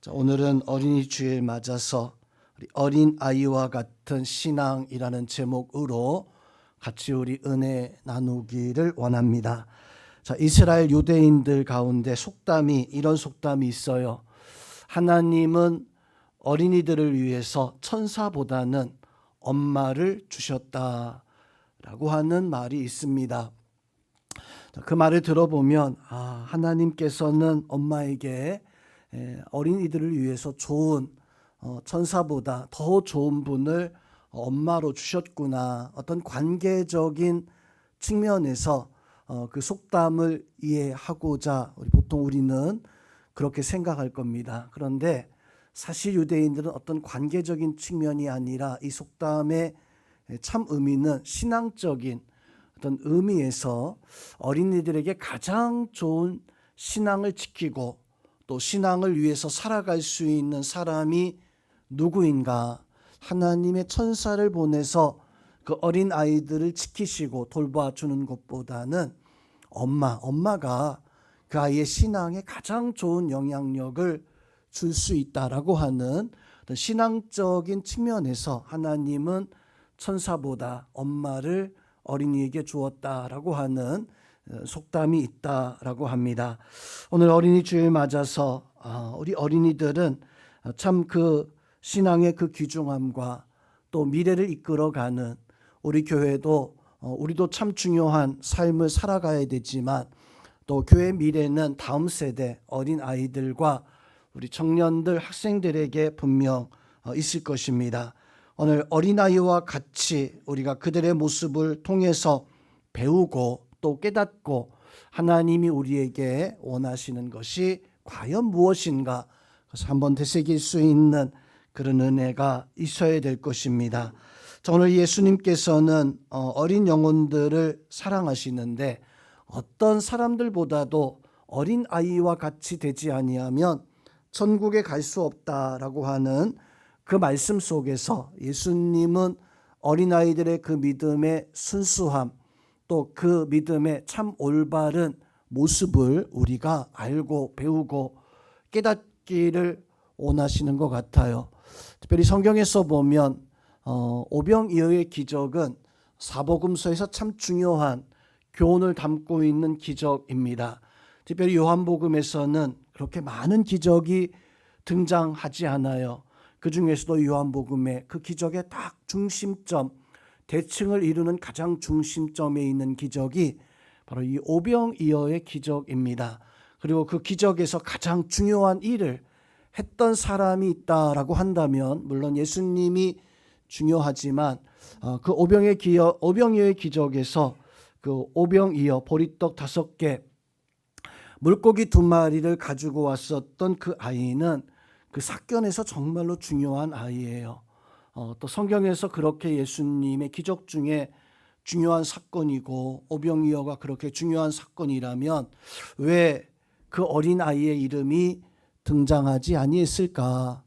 자, 오늘은 어린이 주일 맞아서 우리 어린 아이와 같은 신앙이라는 제목으로 같이 우리 은혜 나누기를 원합니다. 자, 이스라엘 유대인들 가운데 이런 속담이 있어요. 하나님은 어린이들을 위해서 천사보다는 엄마를 주셨다라고 하는 말이 있습니다. 그 말을 들어보면 하나님께서는 엄마에게 어린이들을 위해서 좋은 천사보다 더 좋은 분을 엄마로 주셨구나. 어떤 관계적인 측면에서 그 속담을 이해하고자 보통 우리는 그렇게 생각할 겁니다. 그런데 사실 유대인들은 어떤 관계적인 측면이 아니라 이 속담의 참 의미는 신앙적인 어떤 의미에서 어린이들에게 가장 좋은 신앙을 지키고 또 신앙을 위해서 살아갈 수 있는 사람이 누구인가? 하나님의 천사를 보내서 그 어린 아이들을 지키시고 돌봐주는 것보다는 엄마가 그 아이의 신앙에 가장 좋은 영향력을 줄 수 있다라고 하는 신앙적인 측면에서 하나님은 천사보다 엄마를 어린이에게 주었다라고 하는 속담이 있다라고 합니다. 오늘 어린이 주일 맞아서 우리 어린이들은 참 그 신앙의 그 귀중함과 또 미래를 이끌어가는 우리 교회도 우리도 참 중요한 삶을 살아가야 되지만 또 교회 미래는 다음 세대 어린 아이들과 우리 청년들 학생들에게 분명 있을 것입니다. 오늘 어린아이와 같이 우리가 그들의 모습을 통해서 배우고 또 깨닫고 하나님이 우리에게 원하시는 것이 과연 무엇인가 그래서 한번 되새길 수 있는 그런 은혜가 있어야 될 것입니다. 자, 오늘 예수님께서는 어린 영혼들을 사랑하시는데 어떤 사람들보다도 어린 아이와 같이 되지 아니하면 천국에 갈 수 없다라고 하는 그 말씀 속에서 예수님은 어린아이들의 그 믿음의 순수함 또 그 믿음의 참 올바른 모습을 우리가 알고 배우고 깨닫기를 원하시는 것 같아요. 특별히 성경에서 보면 오병이어의 기적은 사복음서에서 참 중요한 교훈을 담고 있는 기적입니다. 특별히 요한복음에서는 그렇게 많은 기적이 등장하지 않아요. 그 중에서도 요한복음의 그 기적의 딱 중심점, 대칭을 이루는 가장 중심점에 있는 기적이 바로 이 오병이어의 기적입니다. 그리고 그 기적에서 가장 중요한 일을 했던 사람이 있다라고 한다면 물론 예수님이 중요하지만 그 오병이어의 기적에서 그 오병이어 보리떡 5개 물고기 2마리를 가지고 왔었던 그 아이는 그 사건에서 정말로 중요한 아이예요. 또 성경에서 그렇게 예수님의 기적 중에 중요한 사건이고 오병이어가 그렇게 중요한 사건이라면 왜 그 어린 아이의 이름이 등장하지 아니했을까?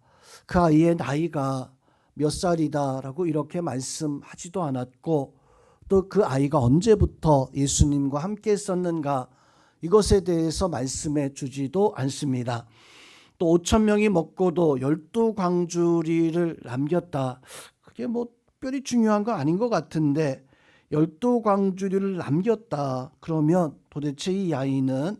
그 아이의 나이가 몇 살이다라고 이렇게 말씀하지도 않았고 또 그 아이가 언제부터 예수님과 함께 있었는가 이것에 대해서 말씀해 주지도 않습니다. 또 5,000명이 먹고도 12광주리를 남겼다. 그게 뭐 특별히 중요한 거 아닌 것 같은데 12광주리를 남겼다. 그러면 도대체 이 아이는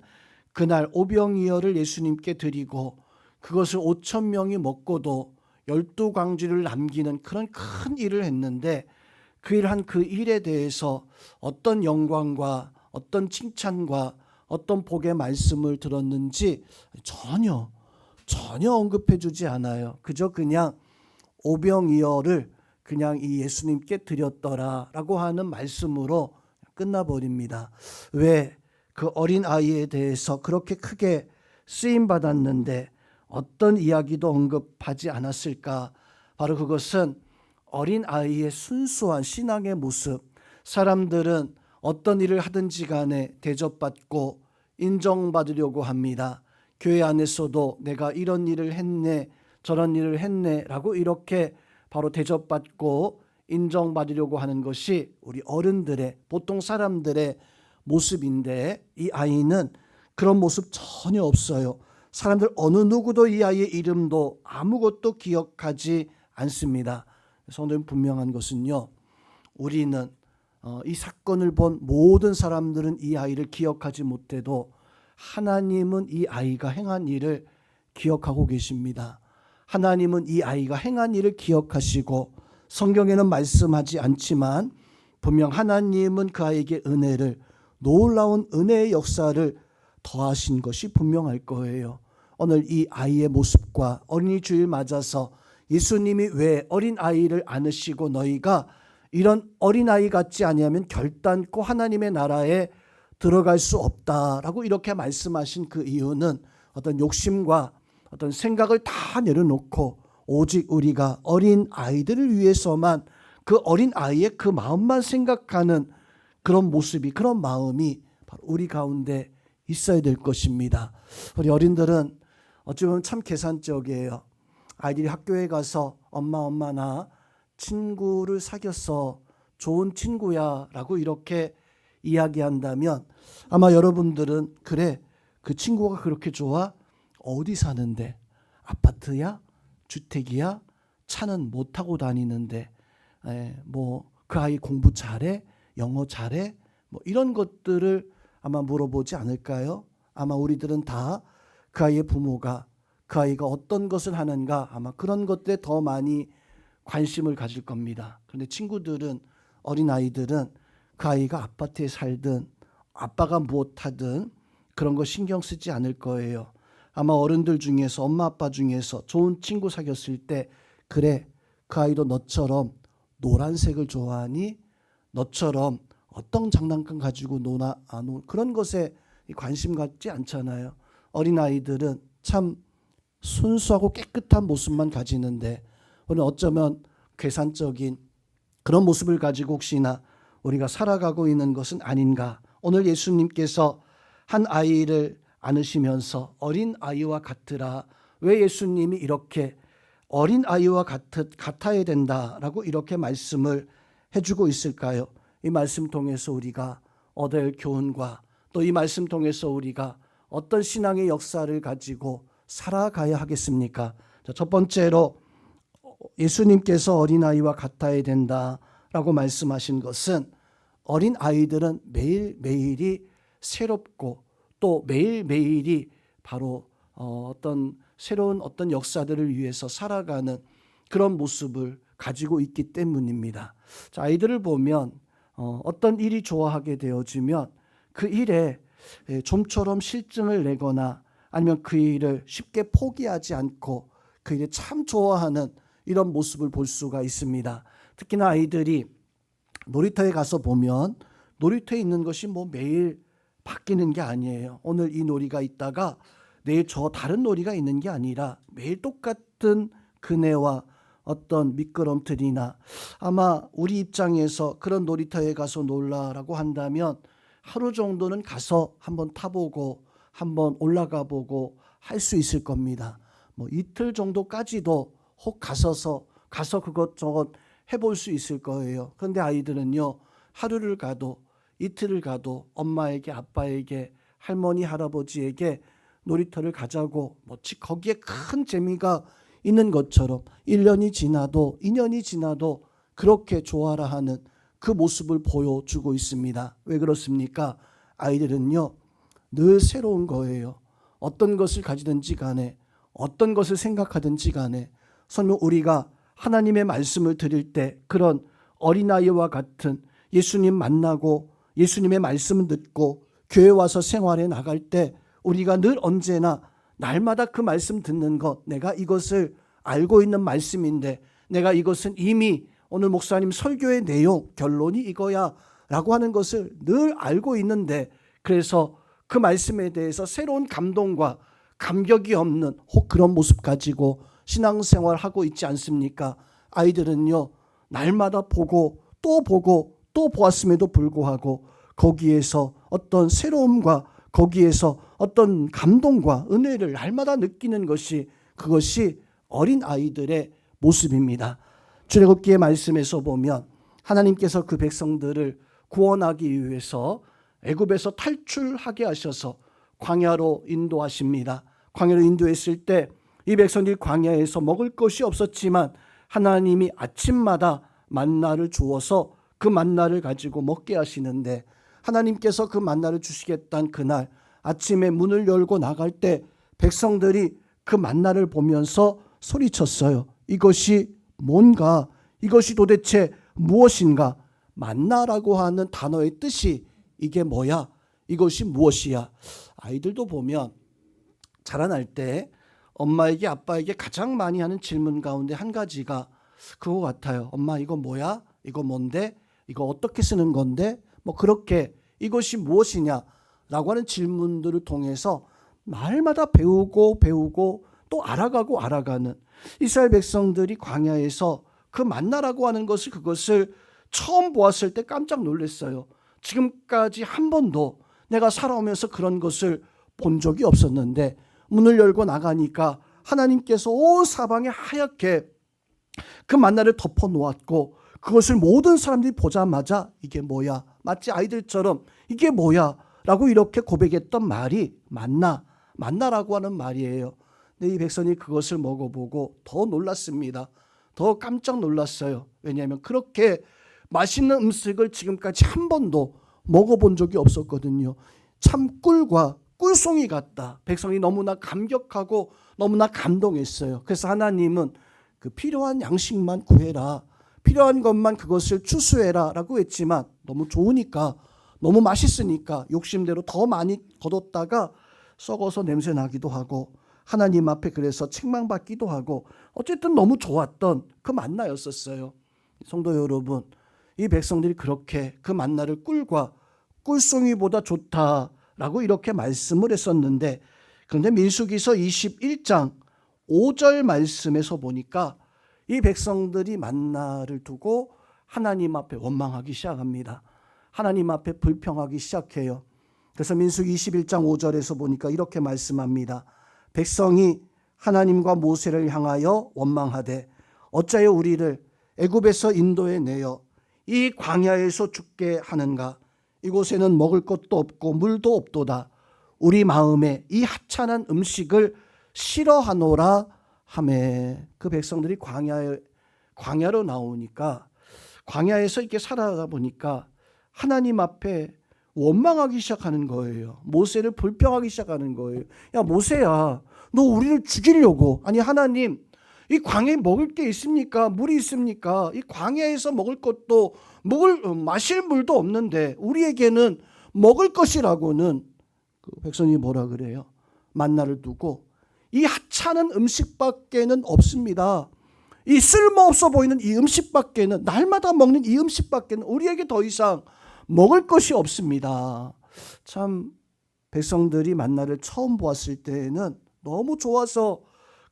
그날 오병이어를 예수님께 드리고 그것을 5,000명이 먹고도 12광주리를 남기는 그런 큰 일을 했는데 그 일에 대해서 어떤 영광과 어떤 칭찬과 어떤 복의 말씀을 들었는지 전혀 언급해 주지 않아요. 그냥 오병이어를 그냥 이 예수님께 드렸더라라고 하는 말씀으로 끝나버립니다. 왜 그 어린 아이에 대해서 그렇게 크게 쓰임 받았는데 어떤 이야기도 언급하지 않았을까? 바로 그것은 어린 아이의 순수한 신앙의 모습. 사람들은 어떤 일을 하든지 간에 대접받고 인정받으려고 합니다. 교회 안에서도 내가 이런 일을 했네, 저런 일을 했네 라고 이렇게 바로 대접받고 인정받으려고 하는 것이 우리 어른들의 보통 사람들의 모습인데 이 아이는 그런 모습 전혀 없어요. 사람들 어느 누구도 이 아이의 이름도 아무것도 기억하지 않습니다. 성도님, 분명한 것은요, 우리는 이 사건을 본 모든 사람들은 이 아이를 기억하지 못해도 하나님은 이 아이가 행한 일을 기억하고 계십니다. 하나님은 이 아이가 행한 일을 기억하시고, 성경에는 말씀하지 않지만 분명 하나님은 그 아이에게 은혜를, 놀라운 은혜의 역사를 더하신 것이 분명할 거예요. 오늘 이 아이의 모습과 어린이 주일 맞아서 예수님이 왜 어린 아이를 안으시고 너희가 이런 어린아이 같지 아니하면 결단코 하나님의 나라에 들어갈 수 없다라고 이렇게 말씀하신 그 이유는 어떤 욕심과 어떤 생각을 다 내려놓고 오직 우리가 어린 아이들을 위해서만, 그 어린 아이의 그 마음만 생각하는 그런 모습이, 그런 마음이 바로 우리 가운데 있어야 될 것입니다. 우리 어린들은 어찌 보면 참 계산적이에요. 아이들이 학교에 가서 엄마 나 친구를 사귀었어, 좋은 친구야 라고 이렇게 이야기한다면 아마 여러분들은 그래, 그 친구가 그렇게 좋아? 어디 사는데? 아파트야? 주택이야? 차는 못 타고 다니는데? 뭐 그 아이 공부 잘해? 영어 잘해? 뭐 이런 것들을 아마 물어보지 않을까요? 아마 우리들은 다 그 아이의 부모가 그 아이가 어떤 것을 하는가, 아마 그런 것들에 더 많이 관심을 가질 겁니다. 그런데 친구들은, 어린아이들은 그 아이가 아파트에 살든 아빠가 무엇하든 그런 거 신경 쓰지 않을 거예요. 아마 어른들 중에서, 엄마 아빠 중에서 좋은 친구 사귀었을 때, 그래, 그 아이도 너처럼 노란색을 좋아하니? 너처럼 어떤 장난감 가지고 노나? 그런 것에 관심 갖지 않잖아요. 어린아이들은 참 순수하고 깨끗한 모습만 가지는데, 우리는 어쩌면 계산적인 그런 모습을 가지고 혹시나 우리가 살아가고 있는 것은 아닌가. 오늘 예수님께서 한 아이를 안으시면서 어린 아이와 같으라, 왜 예수님이 이렇게 어린 아이와 같아야 된다라고 이렇게 말씀을 해주고 있을까요? 이 말씀 통해서 우리가 얻어야 할 교훈과 또 이 말씀 통해서 우리가 어떤 신앙의 역사를 가지고 살아가야 하겠습니까? 첫 번째로 예수님께서 어린아이와 같아야 된다라고 말씀하신 것은, 어린아이들은 매일매일이 새롭고 또 매일매일이 바로 어떤 새로운 어떤 역사들을 위해서 살아가는 그런 모습을 가지고 있기 때문입니다. 자, 아이들을 보면 어떤 일이 좋아하게 되어지면 그 일에 좀처럼 실증을 내거나 아니면 그 일을 쉽게 포기하지 않고 그 일을 참 좋아하는 이런 모습을 볼 수가 있습니다. 특히나 아이들이 놀이터에 가서 보면 놀이터에 있는 것이 뭐 매일 바뀌는 게 아니에요. 오늘 이 놀이가 있다가 내일 저 다른 놀이가 있는 게 아니라 매일 똑같은 그네와 어떤 미끄럼틀이나, 아마 우리 입장에서 그런 놀이터에 가서 놀라라고 한다면 하루 정도는 가서 한번 타보고 한번 올라가 보고 할 수 있을 겁니다. 뭐 이틀 정도까지도 혹 가서 그것저것 해볼 수 있을 거예요. 그런데 아이들은요, 하루를 가도 이틀을 가도 엄마에게, 아빠에게, 할머니, 할아버지에게 놀이터를 가자고 거기에 큰 재미가 있는 것처럼 1년이 지나도 2년이 지나도 그렇게 좋아라 하는 그 모습을 보여주고 있습니다. 왜 그렇습니까? 아이들은요, 늘 새로운 거예요. 어떤 것을 가지든지 간에, 어떤 것을 생각하든지 간에, 설령 우리가 하나님의 말씀을 드릴 때 그런 어린아이와 같은, 예수님 만나고 예수님의 말씀을 듣고 교회 와서 생활해 나갈 때 우리가 늘 언제나 날마다 그 말씀 듣는 것, 내가 이것을 알고 있는 말씀인데, 내가 이것은 이미 오늘 목사님 설교의 내용, 결론이 이거야 라고 하는 것을 늘 알고 있는데, 그래서 그 말씀에 대해서 새로운 감동과 감격이 없는 혹 그런 모습 가지고 신앙생활하고 있지 않습니까? 아이들은요, 날마다 보고 또 보았음에도 불구하고 거기에서 어떤 새로움과 거기에서 어떤 감동과 은혜를 날마다 느끼는 것이, 그것이 어린 아이들의 모습입니다. 출애굽기의 말씀에서 보면 하나님께서 그 백성들을 구원하기 위해서 애굽에서 탈출하게 하셔서 광야로 인도하십니다. 광야로 인도했을 때 이 백성들이 광야에서 먹을 것이 없었지만 하나님이 아침마다 만나를 주어서 그 만나를 가지고 먹게 하시는데, 하나님께서 그 만나를 주시겠다는 그날 아침에 문을 열고 나갈 때 백성들이 그 만나를 보면서 소리쳤어요. 이것이 뭔가? 이것이 도대체 무엇인가? 만나라고 하는 단어의 뜻이 이게 뭐야? 이것이 무엇이야? 아이들도 보면 자라날 때 엄마에게 아빠에게 가장 많이 하는 질문 가운데 한 가지가 그거 같아요. 엄마 이거 뭐야? 이거 뭔데? 이거 어떻게 쓰는 건데? 뭐 그렇게 이것이 무엇이냐라고 하는 질문들을 통해서 날마다 배우고 또 알아가는 이스라엘 백성들이 광야에서 그 만나라고 하는 그것을 처음 보았을 때 깜짝 놀랐어요. 지금까지 한 번도 내가 살아오면서 그런 것을 본 적이 없었는데 문을 열고 나가니까 하나님께서 온 사방에 하얗게 그 만나를 덮어 놓았고 그것을 모든 사람들이 보자마자 이게 뭐야? 마치 아이들처럼 이게 뭐야? 라고 이렇게 고백했던 말이 만나라고 하는 말이에요. 근데 이 백성이 그것을 먹어보고 더 놀랐습니다. 더 깜짝 놀랐어요. 왜냐하면 그렇게 맛있는 음식을 지금까지 한 번도 먹어본 적이 없었거든요. 참 꿀송이 같다. 백성이 너무나 감격하고 너무나 감동했어요. 그래서 하나님은 그 필요한 양식만 구해라, 필요한 것만 그것을 추수해라 라고 했지만 너무 좋으니까, 너무 맛있으니까 욕심대로 더 많이 거뒀다가 썩어서 냄새 나기도 하고 하나님 앞에 그래서 책망받기도 하고 어쨌든 너무 좋았던 그 만나였었어요. 성도 여러분, 이 백성들이 그렇게 그 만나를 꿀과 꿀송이보다 좋다라고 이렇게 말씀을 했었는데, 그런데 민수기서 21장 5절 말씀에서 보니까 이 백성들이 만나를 두고 하나님 앞에 원망하기 시작합니다. 하나님 앞에 불평하기 시작해요. 그래서 민수기 21장 5절에서 보니까 이렇게 말씀합니다. 백성이 하나님과 모세를 향하여 원망하되 어찌하여 우리를 애굽에서 인도해 내어 이 광야에서 죽게 하는가? 이곳에는 먹을 것도 없고 물도 없도다. 우리 마음에 이 하찮은 음식을 싫어하노라 하매. 그 백성들이 광야로 나오니까, 광야에서 이렇게 살아가다 보니까 하나님 앞에 원망하기 시작하는 거예요. 모세를 불평하기 시작하는 거예요. 야 모세야, 너 우리를 죽이려고, 아니 하나님 이 광야에 먹을 게 있습니까? 물이 있습니까? 이 광야에서 먹을 것도 마실 물도 없는데 우리에게는 먹을 것이라고는, 그 백성이 뭐라 그래요? 만나를 두고 이 하찮은 음식밖에는 없습니다. 이 쓸모없어 보이는 이 음식밖에는, 날마다 먹는 이 음식밖에는 우리에게 더 이상 먹을 것이 없습니다. 참 백성들이 만나를 처음 보았을 때에는 너무 좋아서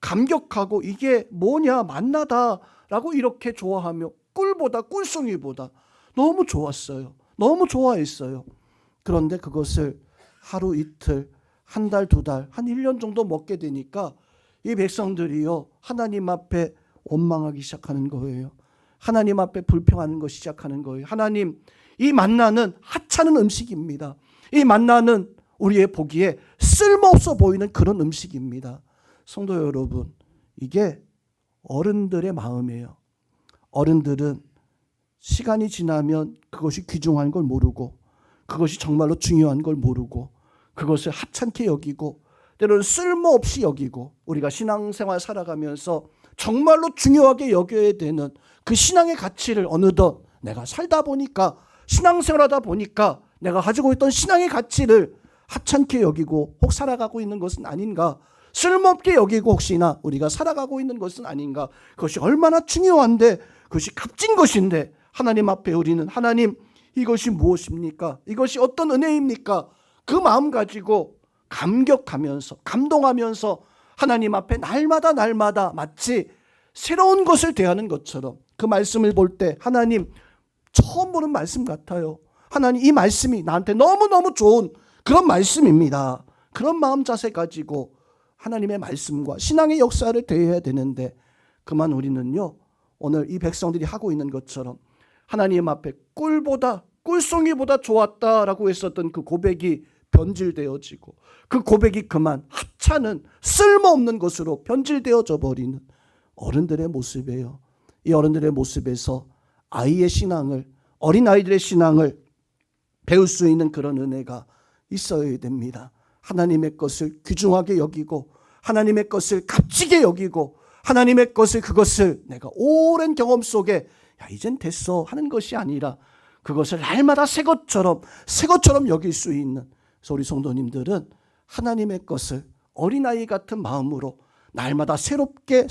감격하고 이게 뭐냐 만나다라고 이렇게 좋아하며 꿀보다 꿀송이보다 너무 좋았어요. 너무 좋아했어요. 그런데 그것을 하루 이틀, 한 달, 두 달, 한 1년 정도 먹게 되니까 이 백성들이요 하나님 앞에 원망하기 시작하는 거예요. 하나님 앞에 불평하는 것이 시작하는 거예요. 하나님, 이 만나는 하찮은 음식입니다. 이 만나는 우리의 보기에 쓸모없어 보이는 그런 음식입니다. 성도 여러분, 이게 어른들의 마음이에요. 어른들은 시간이 지나면 그것이 귀중한 걸 모르고, 그것이 정말로 중요한 걸 모르고, 그것을 하찮게 여기고 때로는 쓸모없이 여기고, 우리가 신앙생활 살아가면서 정말로 중요하게 여겨야 되는 그 신앙의 가치를 어느덧 내가 살다 보니까, 신앙생활하다 보니까 내가 가지고 있던 신앙의 가치를 하찮게 여기고 혹 살아가고 있는 것은 아닌가, 쓸모없게 여기고 혹시나 우리가 살아가고 있는 것은 아닌가. 그것이 얼마나 중요한데, 그것이 값진 것인데 하나님 앞에 우리는 하나님 이것이 무엇입니까? 이것이 어떤 은혜입니까? 그 마음 가지고 감격하면서 감동하면서 하나님 앞에 날마다 마치 새로운 것을 대하는 것처럼 그 말씀을 볼 때 하나님 처음 보는 말씀 같아요. 하나님 이 말씀이 나한테 너무너무 좋은 그런 말씀입니다. 그런 마음 자세 가지고 하나님의 말씀과 신앙의 역사를 대해야 되는데, 그만 우리는요 오늘 이 백성들이 하고 있는 것처럼 하나님 앞에 꿀송이보다 좋았다라고 했었던 그 고백이 변질되어지고 그 고백이 그만 하찮은 쓸모없는 것으로 변질되어져 버리는 어른들의 모습이에요. 이 어른들의 모습에서 아이의 신앙을, 어린아이들의 신앙을 배울 수 있는 그런 은혜가 있어야 됩니다. 하나님의 것을 귀중하게 여기고 하나님의 것을 값지게 여기고 하나님의 것을, 그것을 내가 오랜 경험 속에 야 이젠 됐어 하는 것이 아니라 그것을 날마다 새 것처럼 여길 수 있는, 그래서 우리 성도님들은 하나님의 것을 어린아이 같은 마음으로 날마다 새롭게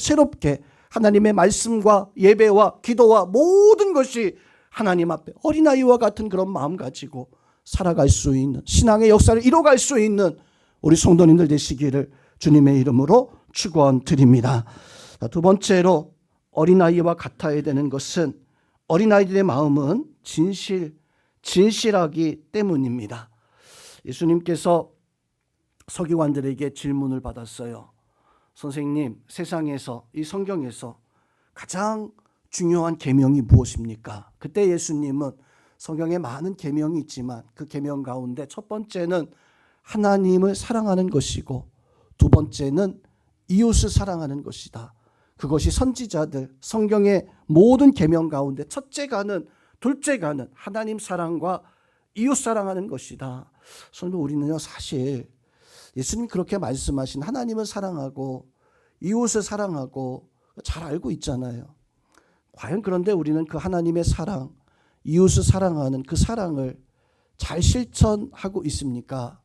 하나님의 말씀과 예배와 기도와 모든 것이 하나님 앞에 어린아이와 같은 그런 마음 가지고 살아갈 수 있는, 신앙의 역사를 이뤄갈 수 있는 우리 성도님들 되시기를 주님의 이름으로 축원드립니다. 두 번째로 어린아이와 같아야 되는 것은 어린아이들의 마음은 진실하기 때문입니다. 예수님께서 서기관들에게 질문을 받았어요. 선생님, 세상에서, 이 성경에서 가장 중요한 계명이 무엇입니까? 그때 예수님은 성경에 많은 계명이 있지만 그 계명 가운데 첫 번째는 하나님을 사랑하는 것이고 두 번째는 이웃을 사랑하는 것이다. 그것이 선지자들, 성경의 모든 계명 가운데 첫째가는, 둘째가는 하나님 사랑과 이웃 사랑하는 것이다. 그런데 우리는요, 사실 예수님 그렇게 말씀하신 하나님을 사랑하고 이웃을 사랑하고 잘 알고 있잖아요. 과연 그런데 우리는 그 하나님의 사랑, 이웃을 사랑하는 그 사랑을 잘 실천하고 있습니까?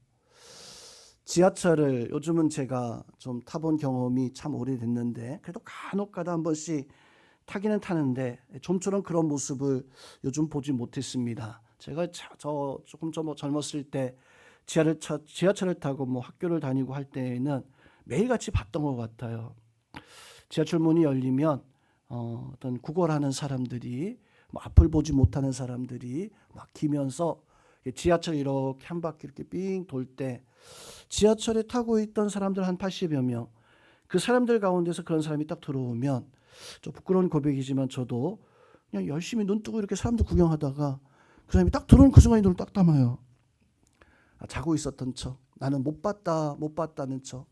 지하철을 요즘은 제가 좀 타본 경험이 참 오래됐는데 그래도 간혹 가다 한 번씩 타기는 타는데 좀처럼 그런 모습을 요즘 보지 못했습니다. 제가 조금 젊었을 때 지하철을 타고 학교를 다니고 할 때에는 매일같이 봤던 것 같아요. 지하철 문이 열리면 어떤 구걸하는 사람들이, 앞을 보지 못하는 사람들이 막 기면서 지하철 이렇게 한 바퀴 이렇게 삥 돌 때 지하철에 타고 있던 사람들 한 80여 명, 그 사람들 가운데서 그런 사람이 딱 들어오면, 좀 부끄러운 고백이지만 저도 그냥 열심히 눈 뜨고 이렇게 사람들 구경하다가 그 사람이 딱 들어오는 그 순간에 눈을 딱 감아요. 자고 있었던 척, 나는 못 봤다는 척.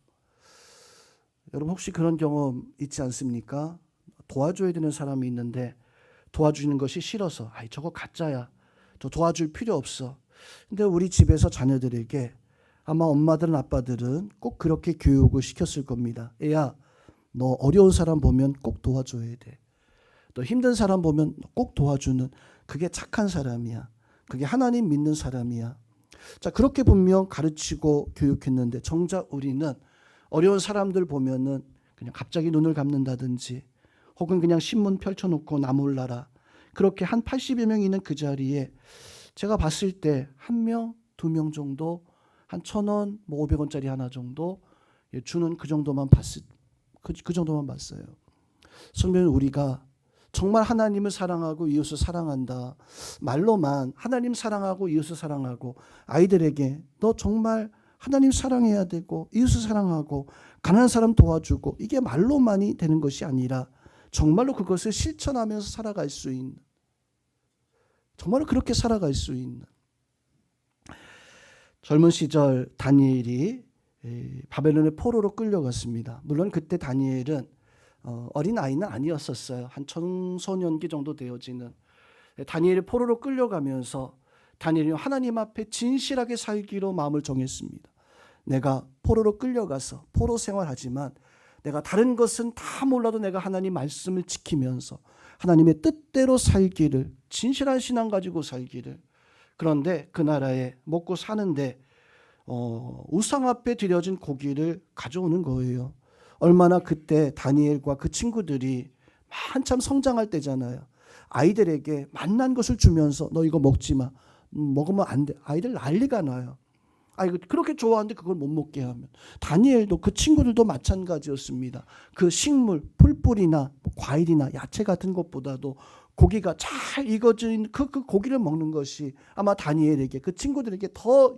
여러분 혹시 그런 경험 있지 않습니까? 도와줘야 되는 사람이 있는데 도와주는 것이 싫어서 저거 가짜야, 저 도와줄 필요 없어. 근데 우리 집에서 자녀들에게 아마 엄마들은 아빠들은 꼭 그렇게 교육을 시켰을 겁니다. 애야, 너 어려운 사람 보면 꼭 도와줘야 돼. 너 힘든 사람 보면 꼭 도와주는, 그게 착한 사람이야. 그게 하나님 믿는 사람이야. 자, 그렇게 분명 가르치고 교육했는데 정작 우리는 어려운 사람들 보면은 그냥 갑자기 눈을 감는다든지 혹은 그냥 신문 펼쳐놓고 나 몰라라. 그렇게 한 80여 명 있는 그 자리에 제가 봤을 때 한 명, 두 명 정도 한 1,000원, 500원짜리 하나 정도 주는 그 정도만 봤어요. 그러면 우리가 정말 하나님을 사랑하고 이웃을 사랑한다, 말로만 하나님 사랑하고 이웃을 사랑하고 아이들에게 너 정말 하나님 사랑해야 되고 이웃을 사랑하고 가난한 사람 도와주고, 이게 말로만이 되는 것이 아니라 정말로 그것을 실천하면서 살아갈 수 있는, 정말로 그렇게 살아갈 수 있는. 젊은 시절 다니엘이 바벨론의 포로로 끌려갔습니다. 물론 그때 다니엘은 어린 아이는 아니었었어요. 한 청소년기 정도 되어지는. 다니엘이 포로로 끌려가면서 다니엘이 하나님 앞에 진실하게 살기로 마음을 정했습니다. 내가 포로로 끌려가서 포로 생활하지만 내가 다른 것은 다 몰라도 내가 하나님 말씀을 지키면서 하나님의 뜻대로 살기를, 진실한 신앙 가지고 살기를. 그런데 그 나라에 먹고 사는데 우상 앞에 드려진 고기를 가져오는 거예요. 얼마나 그때 다니엘과 그 친구들이 한참 성장할 때잖아요. 아이들에게 맛난 것을 주면서 너 이거 먹지 마, 먹으면 안 돼. 아이들 난리가 나요. 그렇게 좋아하는데 그걸 못 먹게 하면. 다니엘도, 그 친구들도 마찬가지였습니다. 그 식물, 풀뿌리나 과일이나 야채 같은 것보다도 고기가 잘 익어진 그 고기를 먹는 것이 아마 다니엘에게, 그 친구들에게 더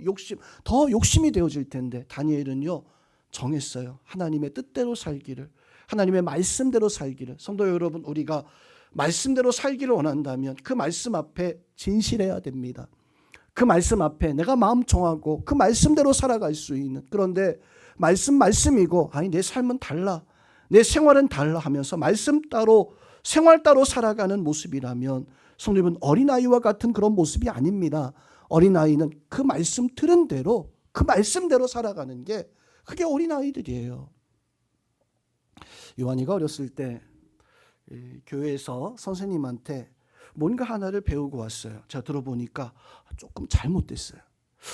욕심이 되어질 텐데, 다니엘은요 정했어요. 하나님의 뜻대로 살기를, 하나님의 말씀대로 살기를. 성도 여러분, 우리가 말씀대로 살기를 원한다면 그 말씀 앞에 진실해야 됩니다. 그 말씀 앞에 내가 마음 정하고 그 말씀대로 살아갈 수 있는, 그런데 말씀이고 아니 내 삶은 달라, 내 생활은 달라 하면서 말씀 따로 생활 따로 살아가는 모습이라면 성도님은 어린아이와 같은 그런 모습이 아닙니다. 어린아이는 그 말씀 들은 대로 그 말씀대로 살아가는 게 그게 어린아이들이에요. 요한이가 어렸을 때 교회에서 선생님한테 뭔가 하나를 배우고 왔어요. 제가 들어보니까 조금 잘못됐어요.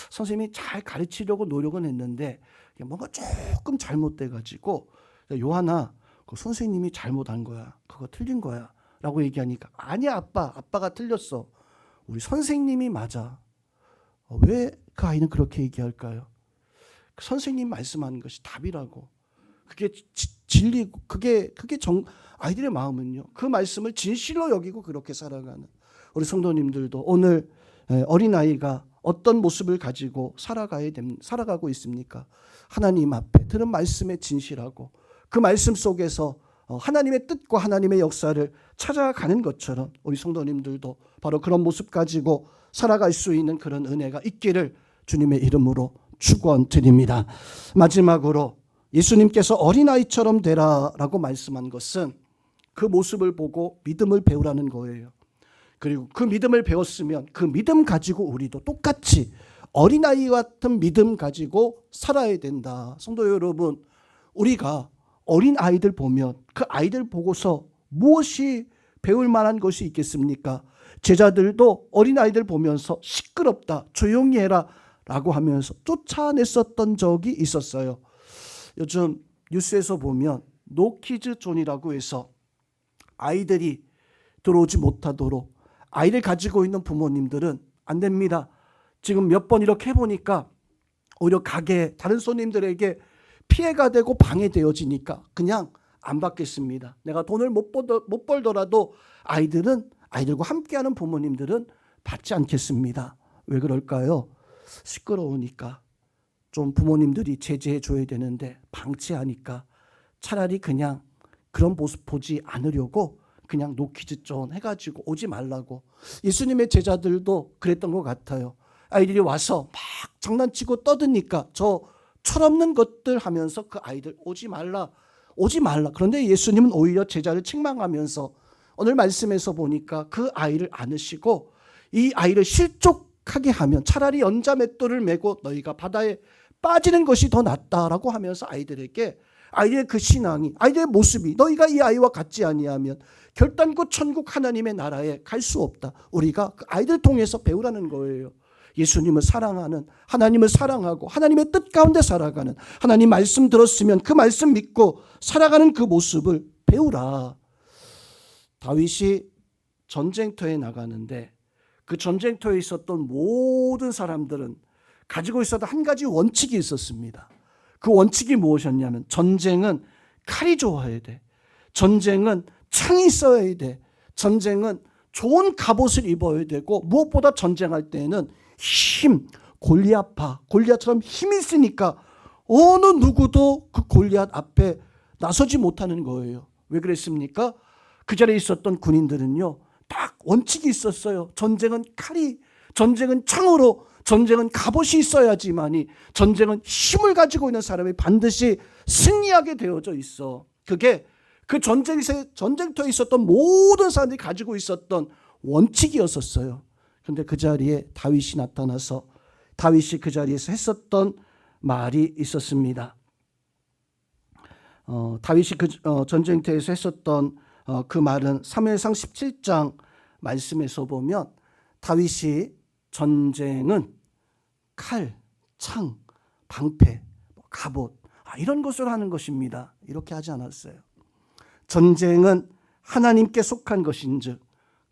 선생님이 잘 가르치려고 노력은 했는데 뭔가 조금 잘못돼가지고, 요한아, 그 선생님이 잘못한 거야, 그거 틀린 거야 라고 얘기하니까, 아니야 아빠가 틀렸어, 우리 선생님이 맞아. 왜 그 아이는 그렇게 얘기할까요? 선생님 말씀하는 것이 답이라고, 그게 진리고, 그게 아이들의 마음은요, 그 말씀을 진실로 여기고 그렇게 살아가는 우리 성도님들도 오늘 어린아이가 어떤 모습을 가지고 살아가고 있습니까? 하나님 앞에 들은 말씀에 진실하고 그 말씀 속에서 하나님의 뜻과 하나님의 역사를 찾아가는 것처럼 우리 성도님들도 바로 그런 모습 가지고 살아갈 수 있는 그런 은혜가 있기를 주님의 이름으로 축원드립니다. 마지막으로 예수님께서 어린아이처럼 되라라고 말씀한 것은 그 모습을 보고 믿음을 배우라는 거예요. 그리고 그 믿음을 배웠으면 그 믿음 가지고 우리도 똑같이 어린아이 같은 믿음 가지고 살아야 된다. 성도 여러분, 우리가 어린아이들 보면 그 아이들 보고서 무엇이 배울 만한 것이 있겠습니까? 제자들도 어린아이들 보면서 시끄럽다, 조용히 해라 라고 하면서 쫓아냈었던 적이 있었어요. 요즘 뉴스에서 보면 노키즈 존이라고 해서 아이들이 들어오지 못하도록 아이를 가지고 있는 부모님들은 안 됩니다. 지금 몇 번 이렇게 해보니까 오히려 가게 다른 손님들에게 피해가 되고 방해되어지니까 그냥 안 받겠습니다. 내가 돈을 못 벌더라도 아이들과 함께하는 부모님들은 받지 않겠습니다. 왜 그럴까요? 시끄러우니까. 좀 부모님들이 제재해 줘야 되는데 방치하니까 차라리 그냥 그런 모습 보지 않으려고 그냥 노키즈 존 해가지고 오지 말라고. 예수님의 제자들도 그랬던 것 같아요. 아이들이 와서 막 장난치고 떠드니까 저 철없는 것들 하면서 그 아이들 오지 말라. 그런데 예수님은 오히려 제자를 책망하면서 오늘 말씀에서 보니까 그 아이를 안으시고 이 아이를 실족하게 하면 차라리 연자맷돌을 메고 너희가 바다에 빠지는 것이 더 낫다라고 하면서 아이들의 그 신앙이, 아이들의 모습이 너희가 이 아이와 같지 아니하면 결단코 천국 하나님의 나라에 갈 수 없다. 우리가 그 아이들 통해서 배우라는 거예요. 예수님을 사랑하는, 하나님을 사랑하고 하나님의 뜻 가운데 살아가는, 하나님 말씀 들었으면 그 말씀 믿고 살아가는 그 모습을 배우라. 다윗이 전쟁터에 나가는데 그 전쟁터에 있었던 모든 사람들은 가지고 있었던 한 가지 원칙이 있었습니다. 그 원칙이 무엇이었냐면 전쟁은 칼이 좋아야 돼. 전쟁은 창이 있어야 돼. 전쟁은 좋은 갑옷을 입어야 되고 무엇보다 전쟁할 때는 골리앗처럼 힘이 있으니까 어느 누구도 그 골리앗 앞에 나서지 못하는 거예요. 왜 그랬습니까? 그 자리에 있었던 군인들은요, 딱 원칙이 있었어요. 전쟁은 칼이, 전쟁은 창으로, 전쟁은 갑옷이 있어야지만이, 전쟁은 힘을 가지고 있는 사람이 반드시 승리하게 되어져 있어. 그게 그 전쟁터에 있었던 모든 사람들이 가지고 있었던 원칙이었었어요. 그런데 그 자리에 다윗이 나타나서 다윗이 그 자리에서 했었던 말이 있었습니다. 다윗이 그 전쟁터에서 했었던 그 말은 사무엘상 17장 말씀에서 보면 다윗이 전쟁은 칼, 창, 방패, 갑옷 이런 것으로 하는 것입니다. 이렇게 하지 않았어요. 전쟁은 하나님께 속한 것인즉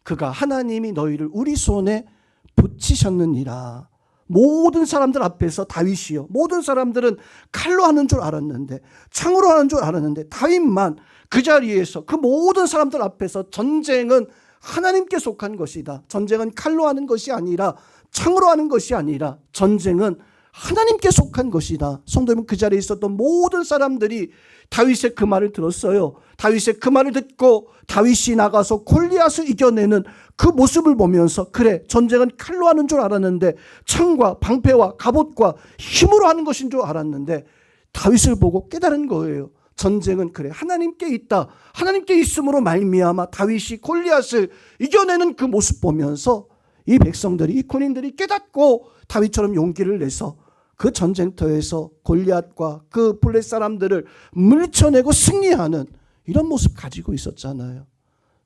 그가 하나님이 너희를 우리 손에 붙이셨느니라. 모든 사람들 앞에서 다윗이요, 모든 사람들은 칼로 하는 줄 알았는데, 창으로 하는 줄 알았는데 다윗만 그 자리에서 그 모든 사람들 앞에서 전쟁은 하나님께 속한 것이다, 전쟁은 칼로 하는 것이 아니라 창으로 하는 것이 아니라 전쟁은 하나님께 속한 것이다. 성도님은 그 자리에 있었던 모든 사람들이 다윗의 그 말을 들었어요. 다윗의 그 말을 듣고 다윗이 나가서 골리앗을 이겨내는 그 모습을 보면서 그래, 전쟁은 칼로 하는 줄 알았는데, 창과 방패와 갑옷과 힘으로 하는 것인 줄 알았는데, 다윗을 보고 깨달은 거예요. 전쟁은 그래, 하나님께 있다. 하나님께 있음으로 말미암아 다윗이 골리앗을 이겨내는 그 모습 보면서 이 백성들이, 이 군인들이 깨닫고 다윗처럼 용기를 내서 그 전쟁터에서 골리앗과 그 블레 사람들을 물쳐내고 승리하는 이런 모습 가지고 있었잖아요.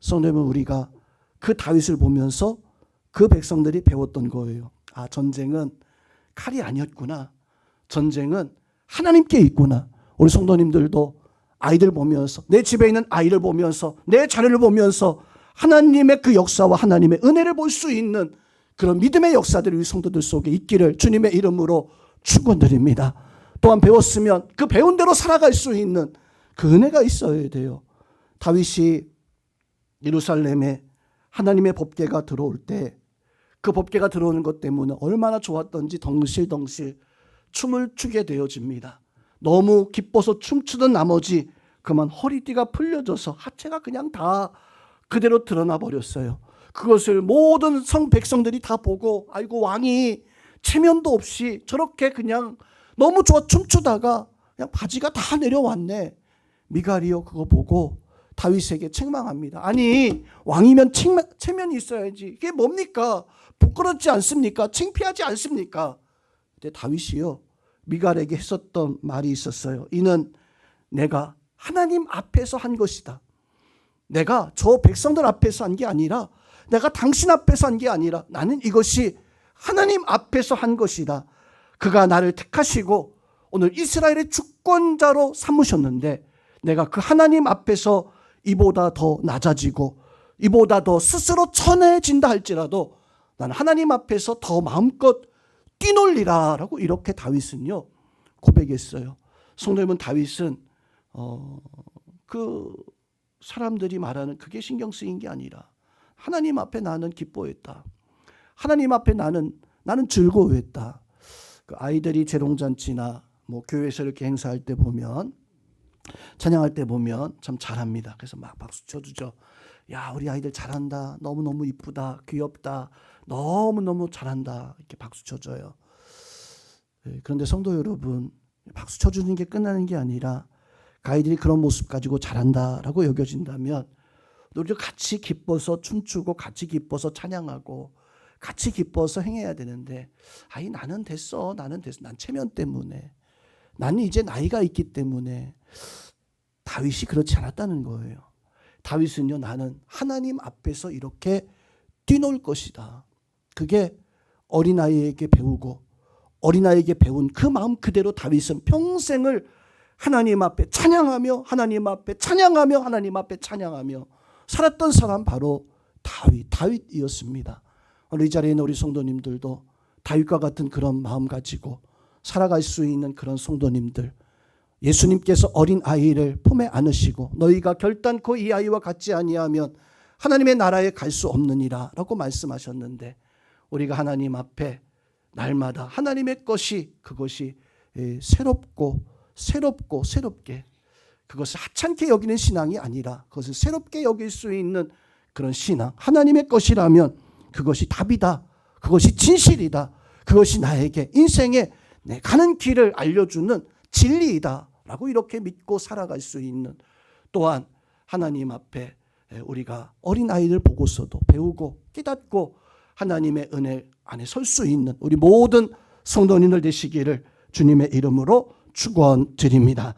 성도님은 우리가 그 다윗을 보면서 그 백성들이 배웠던 거예요. 아, 전쟁은 칼이 아니었구나. 전쟁은 하나님께 있구나. 우리 성도님들도 아이들 보면서, 내 집에 있는 아이를 보면서, 내 자녀를 보면서 하나님의 그 역사와 하나님의 은혜를 볼 수 있는 그런 믿음의 역사들이 우리 성도들 속에 있기를 주님의 이름으로 축원드립니다. 또한 배웠으면 그 배운 대로 살아갈 수 있는 그 은혜가 있어야 돼요. 다윗이 예루살렘에 하나님의 법궤가 들어올 때 그 법궤가 들어오는 것 때문에 얼마나 좋았던지 덩실덩실 춤을 추게 되어집니다. 너무 기뻐서 춤추던 나머지 그만 허리띠가 풀려져서 하체가 그냥 다 그대로 드러나 버렸어요. 그것을 모든 백성들이 다 보고, 아이고, 왕이 체면도 없이 저렇게 그냥 너무 좋아 춤추다가 그냥 바지가 다 내려왔네. 미갈이요, 그거 보고 다윗에게 책망합니다. 아니, 왕이면 체면이 있어야지. 이게 뭡니까? 부끄럽지 않습니까? 창피하지 않습니까? 근데 다윗이요, 미갈에게 했었던 말이 있었어요. 이는 내가 하나님 앞에서 한 것이다. 내가 저 백성들 앞에서 한 게 아니라, 내가 당신 앞에서 한 게 아니라, 나는 이것이 하나님 앞에서 한 것이다. 그가 나를 택하시고 오늘 이스라엘의 주권자로 삼으셨는데, 내가 그 하나님 앞에서 이보다 더 낮아지고 이보다 더 스스로 천해진다 할지라도 나는 하나님 앞에서 더 마음껏 뛰놀리라 라고 이렇게 다윗은요 고백했어요. 성도님은 다윗은 그 사람들이 말하는 그게 신경 쓰인 게 아니라 하나님 앞에 나는 기뻐했다. 하나님 앞에 나는 즐거워했다. 그 아이들이 재롱잔치나 뭐 교회에서 이렇게 행사할 때 보면, 찬양할 때 보면 참 잘합니다. 그래서 막 박수 쳐주죠. 야, 우리 아이들 잘한다. 너무너무 이쁘다. 귀엽다. 너무너무 잘한다. 이렇게 박수 쳐줘요. 그런데 성도 여러분, 박수 쳐주는 게 끝나는 게 아니라 그 아이들이 그런 모습 가지고 잘한다라고 여겨진다면 우리도 같이 기뻐서 춤추고 같이 기뻐서 찬양하고 같이 기뻐서 행해야 되는데, 아이 나는 됐어. 난 체면 때문에, 나는 이제 나이가 있기 때문에. 다윗이 그렇지 않았다는 거예요. 다윗은요, 나는 하나님 앞에서 이렇게 뛰놀 것이다. 그게 어린아이에게 배우고 어린아이에게 배운 그 마음 그대로 다윗은 평생을 하나님 앞에 찬양하며 하나님 앞에 찬양하며 하나님 앞에 찬양하며 살았던 사람, 바로 다윗이었습니다. 오늘 이 자리에 있는 우리 성도님들도 다윗과 같은 그런 마음 가지고 살아갈 수 있는 그런 성도님들, 예수님께서 어린 아이를 품에 안으시고 너희가 결단코 이 아이와 같지 아니하면 하나님의 나라에 갈 수 없느니라 라고 말씀하셨는데, 우리가 하나님 앞에 날마다 하나님의 것이, 그것이 새롭게 그것을 하찮게 여기는 신앙이 아니라 그것을 새롭게 여길 수 있는 그런 신앙, 하나님의 것이라면 그것이 답이다. 그것이 진실이다. 그것이 나에게 인생의 내 가는 길을 알려주는 진리이다 라고 이렇게 믿고 살아갈 수 있는, 또한 하나님 앞에 우리가 어린아이를 보고서도 배우고 깨닫고 하나님의 은혜 안에 설 수 있는 우리 모든 성도님들 되시기를 주님의 이름으로 축원드립니다.